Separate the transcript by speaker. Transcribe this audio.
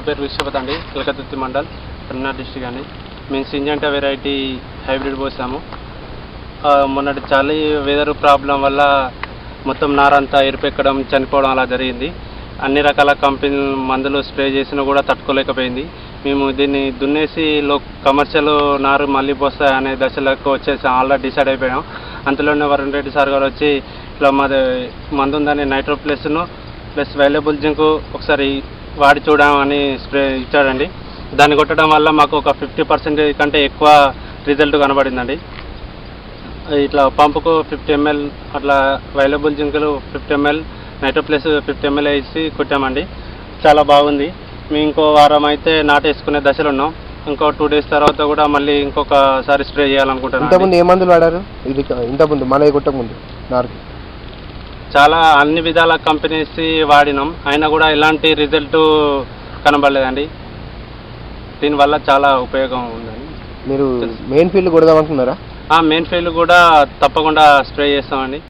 Speaker 1: పేరు విశ్వపత్ అండి, కలకత్తి మండల్, కరీంనగర్ డిస్ట్రిక్ట్ అండి. మేము సింజంటా వెరైటీ హైబ్రిడ్ పోసాము. మొన్నటి చలి వెదర్ ప్రాబ్లం వల్ల మొత్తం నారంతా ఎరుపెక్కడం, చనిపోవడం అలా జరిగింది. అన్ని రకాల కంపెనీ మందులు స్ప్రే చేసినా కూడా తట్టుకోలేకపోయింది. మేము దీన్ని దున్నేసి కమర్షియల్ నారు మళ్ళీ పోస్తాయి అనే దశలకు వచ్చేసి ఆల్రెడీ డిసైడ్ అయిపోయాం. అంతలోనే వరుణ్ రెడ్డి సార్ గారు వచ్చి ఇట్లా మాది మందు ఉందని నైట్రో ప్లస్ అవైలబుల్ జింక్ ఒకసారి వాడి చూడమని స్ప్రే ఇచ్చాడండి. దాన్ని కొట్టడం వల్ల మాకు ఒక 50% కంటే ఎక్కువ రిజల్ట్ కనబడిందండి. ఇట్లా పంపుకు 50 ml అట్లా అవైలబుల్ జింకులు 50 ml, నైట్రో ప్లస్ 50 ml వేసి కొట్టామండి. చాలా బాగుంది. మేము ఇంకో వారం అయితే నాటేసుకునే దశలో ఉన్నాం. ఇంకో 2 days తర్వాత కూడా మళ్ళీ ఇంకొకసారి స్ప్రే చేయాలనుకుంటున్నాం.
Speaker 2: ఇంతకుముందు ఏ మందులు వాడారు? ఇది ఇంతకుముందు మన కొట్టకముందు నారుకి
Speaker 1: చాలా అన్ని విధాల కంపెనీస్ వాడినాం, అయినా కూడా ఎలాంటి రిజల్ట్ కనబడలేదండి. దీనివల్ల చాలా ఉపయోగం ఉందండి.
Speaker 2: మీరు మెయిన్ ఫీల్డ్ కొడదాం అనుకున్నారా?
Speaker 1: మెయిన్ ఫీల్డ్ కూడా తప్పకుండా స్ప్రే చేస్తామండి.